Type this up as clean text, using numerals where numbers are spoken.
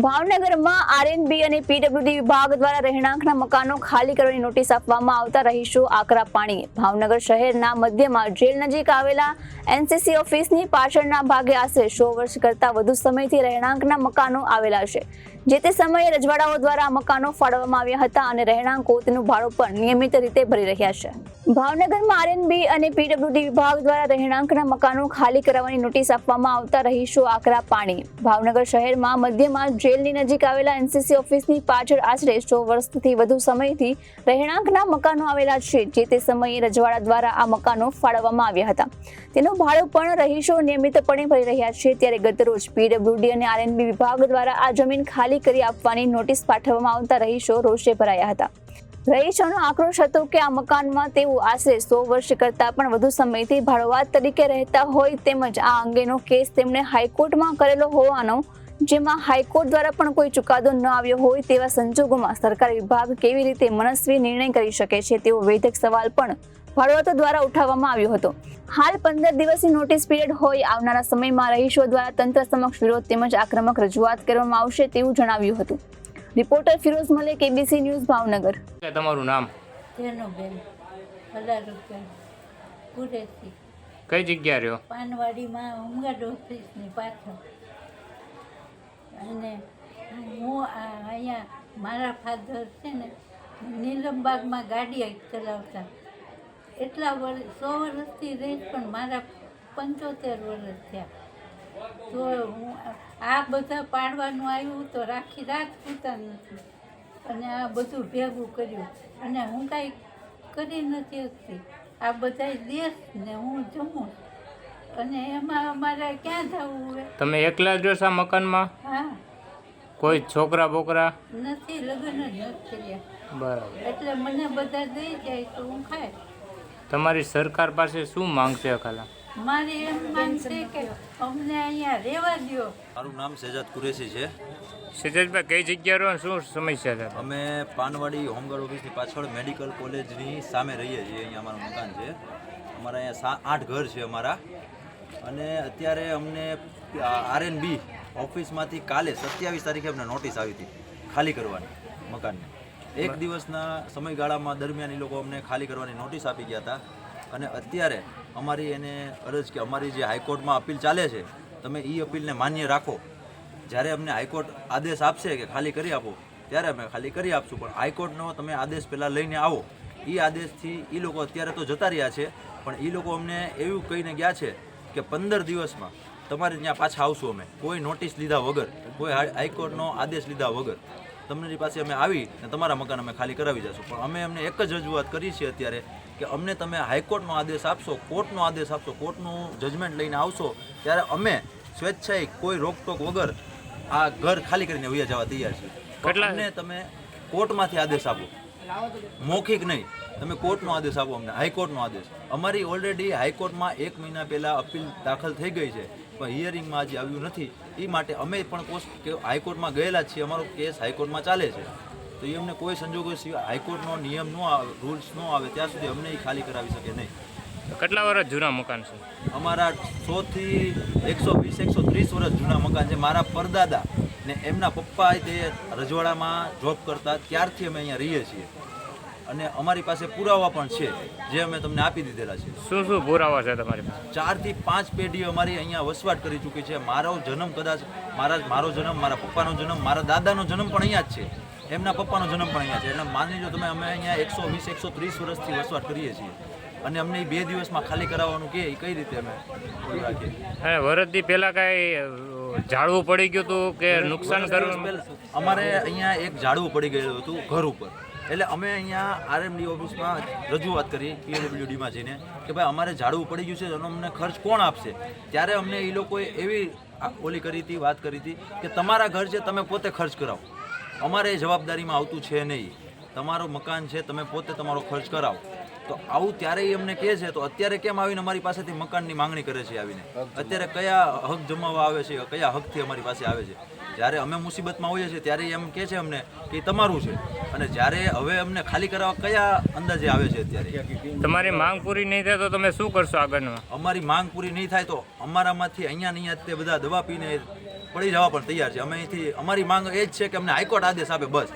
ભાવનગરમાં આરએનબી અને પીડબ્લ્યુડી વિભાગ દ્વારા રહેણાંકના મકાનો ખાલી કરવાની નોટિસ આપવામાં આવતા રહીશો આકરા પાણીએ। ભાવનગર શહેરના મધ્યમાં જેલ નજીક આવેલા એનસીસી ઓફિસની પાછળના ભાગે આશરે 100 વર્ષ કરતા વધુ સમયથી રહેણાંકના મકાનો આવેલા છે। જે તે સમયે રજવાડાઓ દ્વારા મકાનો ફાળવવામાં આવ્યા હતા અને રહેણાંકો તેનું ભાડું પણ નિયમિત રીતે ભરી રહ્યા છે। ભાવનગરમાં આરએનબી અને પીડબ્લ્યુડી વિભાગ દ્વારા રહેણાંકના મકાનો ખાલી કરાવવાની નોટિસ આપવામાં આવતા રહીશો આકરા પાણીએ। ભાવનગર શહેરમાં મધ્યમાં જેલની નજીક આવેલા એનસીસી ઓફિસની પાછળ આશરે 100 વર્ષથી વધુ સમયથી રહેણાંકના મકાનો આવેલા છે। જે તે સમયે રજવાડા દ્વારા આ મકાનો ફાળવવામાં આવ્યા હતા, તેનું ભાડું પણ રહીશો નિયમિતપણે ભરી રહ્યા છે। ત્યારે ગતરોજ પીડબ્લ્યુડી અને આરએનબી વિભાગ દ્વારા આ જમીન ખાલી કરી આપવાની નોટિસ પાઠવવામાં આવતા રહીશો રોષે ભરાયા હતા। રહીશોનો આક્રોશ હતો કે આ મકાનમાં તેઓ આશરે 100 વર્ષ કરતા પણ વધુ સમયથી ભાડુઆત તરીકે રહેતા હોય, તેમજ આ અંગેનો કેસ તેમણે હાઈકોર્ટમાં કરેલો હોવાનો, જેમાં હાઈકોર્ટ દ્વારા પણ કોઈ ચુકાદો ન આવ્યો હોય તેવા સંજોગોમાં સરકારી વિભાગ કેવી રીતે મનસ્વી નિર્ણય કરી શકે છે તેવો વેધક સવાલ પણ ભાડુઆતો દ્વારા ઉઠાવવામાં આવ્યો હતો। હાલ 15 દિવસની નોટિસ પીરિયડ હોય, આવનારા સમયમાં રહીશો દ્વારા તંત્ર સમક્ષ વિરોધ તેમજ આક્રમક રજૂઆત કરવામાં આવશે તેવું જણાવ્યું હતું। Reporter Firoz Malek, ABC news, Bhavnagar. તમારું નામ? તેનુબેન હલારુબેન કુરેશી, કઈ જગ્યા રહ્યો? પાનવાડીમાં હોમગાર્ડ ઓફિસની પાછળ। અને હું અહીંયા મારા ફાધર છે ને નીલમબાગમાં ગાડી ચલાવતા, એટલા વર્ષ 100 વર્ષથી રહીશ, પણ મારા 75 વર્ષ થયા। તો હું આ બધા પાડવાનું આવ્યું તો રાખી રાત પૂરતા નથી, અને આ બધું ભેગું કર્યું, અને હું કાંઈ કરી નથી શકતી। આ બધા દેશ ને હું જમું, અને એમાં અમારે ક્યાં જવું હવે? તમે એકલા જ રહો છો આ મકાનમાં? હા, કોઈ છોકરા બોકરા નથી, લગ્ન જ નથી કર્યા। બરાબર। એટલે મને બધા દઈ જાય તો હું ખાય। તમારી સરકાર પાસે શું માંગ છે? ખાલા મારી એમ માંગ છે કે અમને અહીંયા રહેવા દો। મારું નામ શેજાદ કુરેશી છે। સિદ્ધાર્થભાઈ, કઈ જગ્યા રહો? શું સમસ્યા છે? અમે પાનવાડી હોમગાર્ડ ઓફિસની પાછળ મેડિકલ કોલેજની સામે રહીએ છીએ। અહીંયા અમારું મકાન છે। અમારા અહીંયા 8 ઘર છે અમારા, અને અત્યારે અમને આરએનબી ઓફિસમાંથી કાલે 27 તારીખે અમને નોટિસ આવી હતી ખાલી કરવાની મકાનને। એક દિવસના સમયગાળામાં દરમિયાન એ લોકો અમને ખાલી કરવાની નોટિસ આપી ગયા હતા, અને અત્યારે અમારી એને અરજ કે અમારી જે હાઈકોર્ટમાં અપીલ ચાલે છે, તમે એ અપીલને માન્ય રાખો। જ્યારે અમને હાઈકોર્ટ આદેશ આપશે કે ખાલી કરી આપો, ત્યારે અમે ખાલી કરી આપશું, પણ હાઈકોર્ટનો તમે આદેશ પહેલાં લઈને આવો। એ આદેશથી એ લોકો અત્યારે તો જતા રહ્યા છે, પણ એ લોકો અમને એવું કહીને ગયા છે કે 15 દિવસમાં તમારે ત્યાં પાછા આવશું અમે, કોઈ નોટિસ લીધા વગર, કોઈ હાઈકોર્ટનો આદેશ લીધા વગર તમારી પાસે અમે આવી ને તમારા મકાન અમે ખાલી કરાવી જશું। પણ અમે એમને એક જ રજૂઆત કરી છે અત્યારે કે અમને તમે હાઈકોર્ટનો આદેશ આપશો, કોર્ટનો આદેશ આપશો, કોર્ટનું જજમેન્ટ લઈને આવશો, ત્યારે અમે સ્વેચ્છાએ કોઈ રોકટોક વગર આ ઘર ખાલી કરીને વયા જવા તૈયાર છીએ। અમને તમે કોર્ટમાંથી આદેશ આપો, મૌખિક નહીં, તમે કોર્ટનો આદેશ આપો અમને, હાઈકોર્ટનો આદેશ। અમારી ઓલરેડી હાઈકોર્ટમાં 1 મહિના પહેલાં અપીલ દાખલ થઈ ગઈ છે, પણ હિયરિંગમાં હજી આવ્યું નથી। એ માટે અમે પણ હાઈકોર્ટમાં ગયેલા છીએ, અમારો કેસ હાઈકોર્ટમાં ચાલે છે। તો એ અમને કોઈ સંજોગો સિવાય હાઈકોર્ટનો નિયમ ન આવે, રૂલ્સ ન આવે ત્યાં સુધી અમને એ ખાલી કરાવી શકે નહીં। કેટલા વર્ષ જૂના મકાન છે? અમારા 100 થી 120 130 વર્ષ જૂના મકાન છે। મારા પરદાદા ને એમના પપ્પા તે રજવાડામાં જોબ કરતા ત્યારથી અમે અહીંયા રહીએ છીએ, અને અમારી પાસે પુરાવા પણ છે જે અમે તમને આપી દીધેલા છે। શું શું પુરાવા છે તમારી પાસે? 4 થી 5 પેઢી અમારી અહીંયા વસવાટ કરી ચૂકી છે। મારો જન્મ કદાચ મારો જન્મ, મારા પપ્પાનો જન્મ, મારા દાદાનો જન્મ પણ અહીંયા જ છે, એમના પપ્પાનો જન્મ પણ અહીંયા છે। એટલે માની લો તમે, અમે અહીંયા 120 130 વર્ષથી વસવાટ કરીએ છીએ, અને અમને 2 દિવસમાં ખાલી કરાવવાનું કે એ કઈ રીતે અમે રાખીએ? હા, વરસથી પહેલા કાંઈ ઝાડવું પડી ગયું હતું કે નુકસાન કરવું? અમારે અહીંયા એક ઝાડવું પડી ગયેલું હતું ઘર ઉપર, એટલે અમે અહીંયા આરએમડી ઓફિસમાં રજૂઆત કરી, પીડબ્લ્યુડીમાં જઈને કે ભાઈ અમારે ઝાડવું પડી ગયું છે, એનો અમને ખર્ચ કોણ આપશે? ત્યારે અમને એ લોકોએ એવી ઓલી કરી હતી, વાત કરી હતી કે તમારા ઘર છે, તમે પોતે ખર્ચ કરાવો, અમારે એ જવાબદારીમાં આવતું છે નહીં, તમારું મકાન છે, તમે પોતે તમારો ખર્ચ કરાવો। તો આવું ત્યારે એ અમને કહે છે, તો અત્યારે કેમ આવીને અમારી પાસેથી મકાનની માંગણી કરે છે? આવીને અત્યારે કયા હક જમાવવા આવે છે, કયા હકથી અમારી પાસે આવે છે? જ્યારે અમે મુસીબતમાં હોઈએ છીએ ત્યારે એમ કહે છે અમને કે તમારું છે, અને જ્યારે હવે અમને ખાલી કરાવવા કયા અંદાજે આવે છે? અત્યારે તમારી માંગ પૂરી નહીં થાય તો તમે શું કરશો આગળમાં? અમારી માંગ પૂરી નહીં થાય તો અમારામાંથી અહીંયા તે બધા દવા પીને પડી જવા પણ તૈયાર છે. અમે અહીંથી અમારી માંગ એ જ છે કે અમને હાઈકોર્ટ આદેશ આપે બસ.